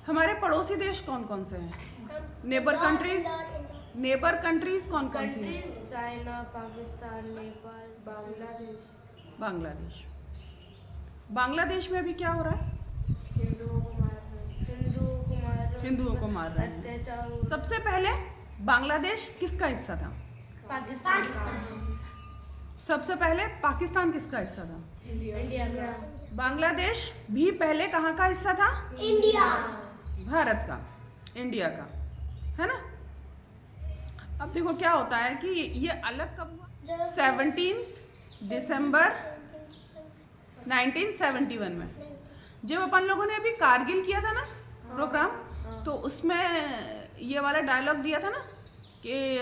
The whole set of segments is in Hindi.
हमारे पड़ोसी देश कौन कौन से हैं? नेबर कंट्रीज कौन कौन सी हैं? चाइना, पाकिस्तान, नेपाल, बांग्लादेश। बांग्लादेश। बांग्लादेश में अभी क्या हो रहा है? हिंदुओं को मार रहे हैं। अत्याचार। सबसे पहले बांग्लादेश किसका हिस्सा था? पाकिस्तान। सबसे पहले पाकिस्तान किसका हिस्सा था? इंडिया का। बांग्लादेश भी पहले कहाँ का हिस्सा था? इंडिया। भारत का, इंडिया का, है ना। अब देखो क्या होता है कि ये अलग कब हुआ? 17 दिसंबर 1971 में, जब अपन लोगों ने अभी कारगिल किया था ना प्रोग्राम, तो उसमें ये वाला डायलॉग दिया था ना कि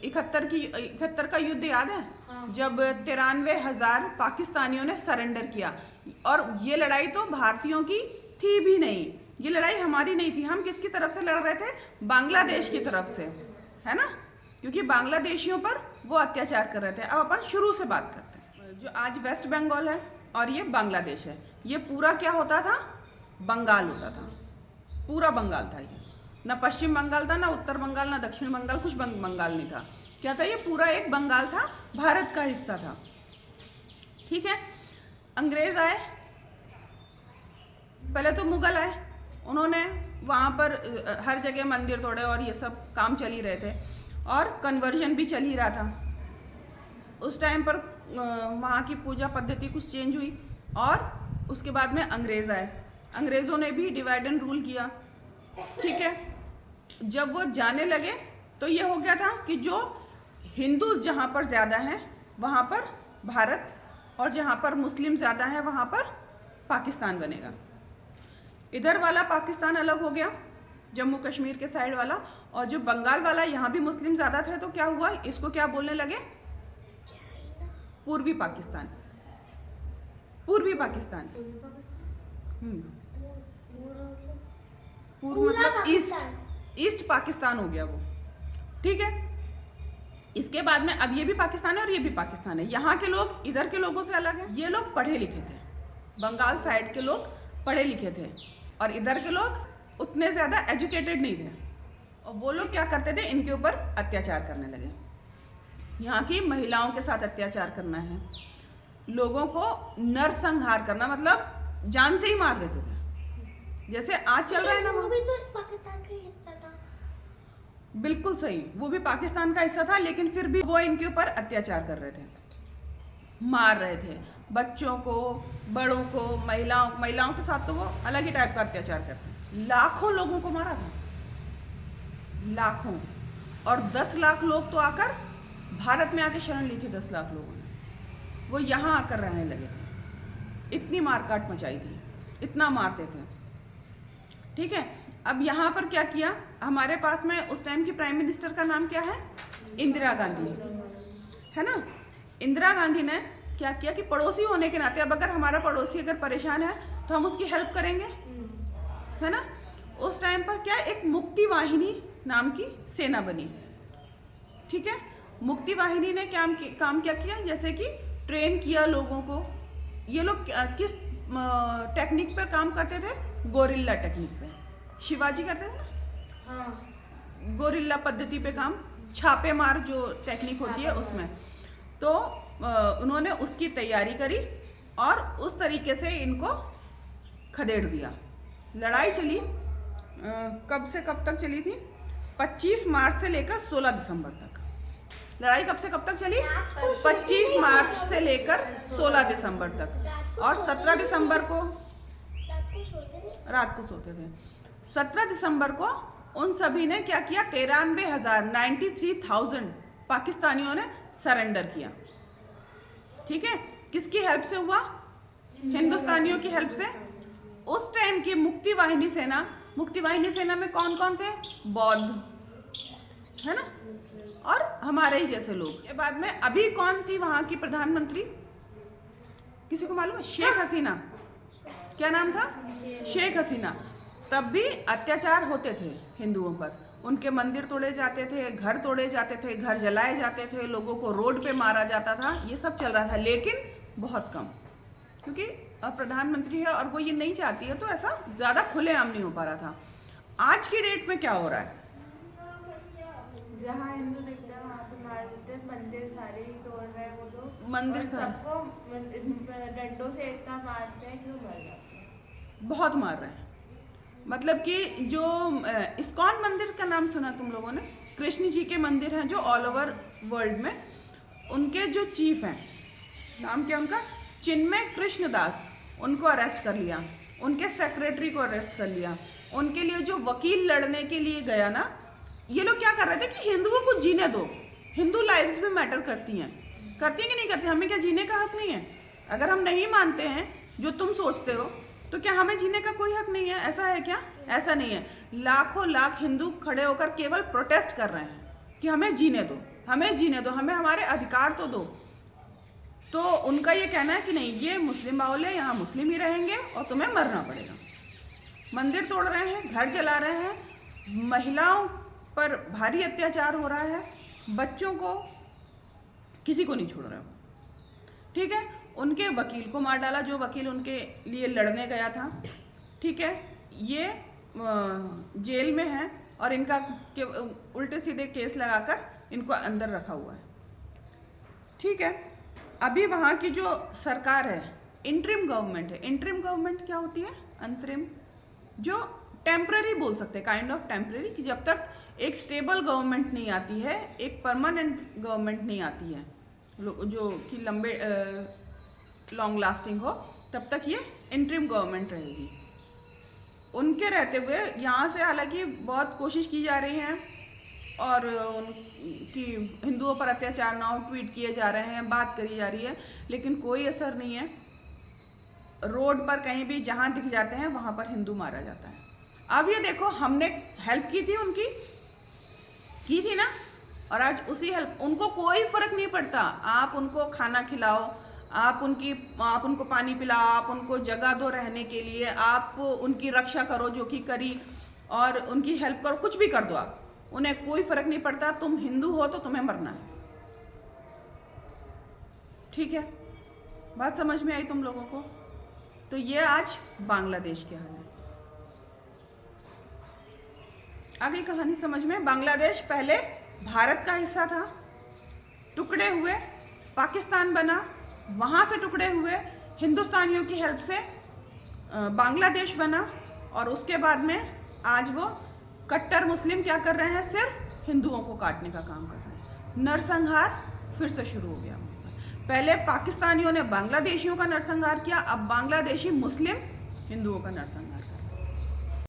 71 का युद्ध याद है? जब 93,000 पाकिस्तानियों ने सरेंडर किया। और ये लड़ाई तो भारतीयों की थी भी नहीं, ये लड़ाई हमारी नहीं थी। हम किसकी तरफ से लड़ रहे थे? बांग्लादेश की तरफ से, है ना, क्योंकि बांग्लादेशियों पर वो अत्याचार कर रहे थे। अब अपन शुरू से बात करते हैं। जो आज वेस्ट बंगाल है और ये बांग्लादेश है, ये पूरा क्या होता था? बंगाल होता था, पूरा बंगाल था ये। ना पश्चिम बंगाल था, ना उत्तर बंगाल, ना दक्षिण बंगाल, कुछ बंगाल नहीं था। क्या था? ये पूरा एक बंगाल था, भारत का हिस्सा था। ठीक है। अंग्रेज आए, पहले तो मुगल आए, उन्होंने वहाँ पर हर जगह मंदिर तोड़े और ये सब काम चल ही रहे थे, और कन्वर्जन भी चल ही रहा था। उस टाइम पर वहाँ की पूजा पद्धति कुछ चेंज हुई, और उसके बाद में अंग्रेज आए। अंग्रेज़ों ने भी डिवाइड एंड रूल किया। ठीक है। जब वो जाने लगे तो ये हो गया था कि जो हिंदू जहाँ पर ज़्यादा हैं वहाँ पर भारत, और जहाँ पर मुस्लिम ज़्यादा हैं वहाँ पर पाकिस्तान बनेगा। इधर वाला पाकिस्तान अलग हो गया, जम्मू कश्मीर के साइड वाला, और जो बंगाल वाला, यहाँ भी मुस्लिम ज़्यादा थे, तो क्या हुआ? इसको क्या बोलने लगे? पूर्वी पाकिस्तान। पूर्वी पाकिस्तान। पूर्व मतलब ईस्ट पाकिस्तान हो गया वो। ठीक है। इसके बाद में अब ये भी पाकिस्तान है और ये भी पाकिस्तान है। यहाँ के लोग इधर के लोगों से अलग है। ये लोग पढ़े लिखे थे, बंगाल साइड के लोग पढ़े लिखे थे, और इधर के लोग उतने ज़्यादा एजुकेटेड नहीं थे। और वो लोग क्या करते थे? इनके ऊपर अत्याचार करने लगे। यहाँ की महिलाओं के साथ अत्याचार करना है, लोगों को नरसंहार करना, मतलब जान से ही मार देते थे, जैसे आज चल रहा है ना। वो भी तो पाकिस्तान का हिस्सा था। बिल्कुल सही, वो भी पाकिस्तान का हिस्सा था, लेकिन फिर भी वो इनके ऊपर अत्याचार कर रहे थे, मार रहे थे बच्चों को, बड़ों को, महिलाओं के साथ तो वो अलग ही टाइप का अत्याचार करते हैं। लाखों लोगों को मारा था, लाखों। और 10 लाख लोग तो आकर भारत में आके शरण ली थी। 10 लाख लोगों ने वो यहाँ आकर रहने लगे थे। इतनी मारकाट मचाई थी, इतना मारते थे। ठीक है। अब यहाँ पर क्या किया? हमारे पास में उस टाइम की प्राइम मिनिस्टर का नाम क्या है? इंदिरा गांधी, है ना। इंदिरा गांधी ने क्या किया कि पड़ोसी होने के नाते, अब अगर हमारा पड़ोसी अगर परेशान है तो हम उसकी हेल्प करेंगे, है ना। उस टाइम पर क्या, एक मुक्ति वाहिनी नाम की सेना बनी। ठीक है। मुक्ति वाहिनी ने काम क्या किया? जैसे कि ट्रेन किया लोगों को। ये लोग किस टेक्निक पर काम करते थे? गोरिल्ला टेक्निक पे। शिवाजी करते थे ना, हाँ, गोरिल्ला पद्धति पे काम, छापेमार जो टेक्निक होती है उसमें। तो उन्होंने उसकी तैयारी करी और उस तरीके से इनको खदेड़ दिया। लड़ाई चली कब से कब तक चली थी? 25 मार्च से लेकर 16 दिसंबर तक। लड़ाई कब से कब तक चली? 25 मार्च से लेकर 16 दिसंबर तक। और 17 दिसंबर को रात को सोते थे। 17 दिसंबर को उन सभी ने क्या किया? 93,000 पाकिस्तानियों ने सरेंडर किया। ठीक है। किसकी हेल्प से हुआ? हिंदुस्तानियों की हेल्प से। उस टाइम की मुक्ति वाहिनी सेना में कौन कौन थे? बौद्ध, है ना, और हमारे ही जैसे लोग। के बाद में अभी कौन थी वहां की प्रधानमंत्री? किसी को मालूम है? शेख हसीना। क्या नाम था? शेख हसीना। तब भी अत्याचार होते थे हिंदुओं पर। उनके मंदिर तोड़े जाते थे, घर तोड़े जाते थे, घर जलाए जाते थे, लोगों को रोड पे मारा जाता था। ये सब चल रहा था, लेकिन बहुत कम, क्योंकि प्रधानमंत्री है और वो ये नहीं चाहती है, तो ऐसा ज़्यादा खुलेआम नहीं हो पा रहा था। आज की डेट में क्या हो रहा है? जहाँ हिंदू दिखते हैं वहाँ पे मार देते हैं, मंदिर सारे ही तोड़ रहे हैं वो लोग। मंदिर और सारे- सबको डंडों से इतना मारते हैं कि वो मर जाते हैं। बहुत मार रहे हैं। मतलब कि जो इस्कॉन मंदिर का नाम सुना तुम लोगों ने? कृष्ण जी के मंदिर हैं जो ऑल ओवर वर्ल्ड में, उनके जो चीफ हैं, नाम क्या उनका, चिन्मय कृष्ण दास, उनको अरेस्ट कर लिया, उनके सेक्रेटरी को अरेस्ट कर लिया, उनके लिए जो वकील लड़ने के लिए गया ना, ये लोग क्या कर रहे थे कि हिंदुओं को जीने दो, हिंदू लाइव्स भी मैटर करती हैं कि नहीं करती, हमें क्या जीने का हक नहीं है? अगर हम नहीं मानते हैं जो तुम सोचते हो तो क्या हमें जीने का कोई हक नहीं है? ऐसा है क्या? ऐसा नहीं है। लाखों लाख हिंदू खड़े होकर केवल प्रोटेस्ट कर रहे हैं कि हमें जीने दो, हमें जीने दो, हमें हमारे अधिकार तो दो। तो उनका ये कहना है कि नहीं, ये मुस्लिम बाहुल है, यहाँ मुस्लिम ही रहेंगे और तुम्हें मरना पड़ेगा। मंदिर तोड़ रहे हैं, घर जला रहे हैं, महिलाओं पर भारी अत्याचार हो रहा है, बच्चों को किसी को नहीं छोड़ रहे हो, ठीक है। उनके वकील को मार डाला, जो वकील उनके लिए लड़ने गया था, ठीक है। ये जेल में है और इनका के उल्टे सीधे केस लगाकर इनको अंदर रखा हुआ है, ठीक है। अभी वहाँ की जो सरकार है, इंटरिम गवर्नमेंट है। इंटरिम गवर्नमेंट क्या होती है? अंतरिम, जो टेम्पररी बोल सकते हैं, काइंड ऑफ टेम्पररी, कि जब तक एक स्टेबल गवर्नमेंट नहीं आती है, एक परमानेंट गवर्नमेंट नहीं आती है जो कि लंबे लॉन्ग लास्टिंग हो, तब तक ये इंटरिम गवर्नमेंट रहेगी। उनके रहते हुए यहाँ से हालांकि बहुत कोशिश की जा रही है और उनकी हिंदुओं पर अत्याचार ना हो, ट्वीट किए जा रहे हैं, बात करी जा रही है, लेकिन कोई असर नहीं है। रोड पर कहीं भी जहाँ दिख जाते हैं वहाँ पर हिंदू मारा जाता है। अब ये देखो, हमने हेल्प की थी, उनकी की थी ना, और आज उसी हेल्प, उनको कोई फर्क नहीं पड़ता। आप उनको खाना खिलाओ, आप उनको पानी पिलाओ, आप उनको जगह दो रहने के लिए, आप उनकी रक्षा करो जो कि करी, और उनकी हेल्प करो, कुछ भी कर दो आप, उन्हें कोई फर्क नहीं पड़ता। तुम हिंदू हो तो तुम्हें मरना है, ठीक है। बात समझ में आई तुम लोगों को? तो ये आज बांग्लादेश के हाल है। आगे कहानी समझ में। बांग्लादेश पहले भारत का हिस्सा था, टुकड़े हुए, पाकिस्तान बना, वहाँ से टुकड़े हुए, हिंदुस्तानियों की हेल्प से बांग्लादेश बना, और उसके बाद में आज वो कट्टर मुस्लिम क्या कर रहे हैं? सिर्फ हिंदुओं को काटने का काम कर रहे हैं। नरसंहार फिर से शुरू हो गया। पहले पाकिस्तानियों ने बांग्लादेशियों का नरसंहार किया, अब बांग्लादेशी मुस्लिम हिंदुओं का नरसंहार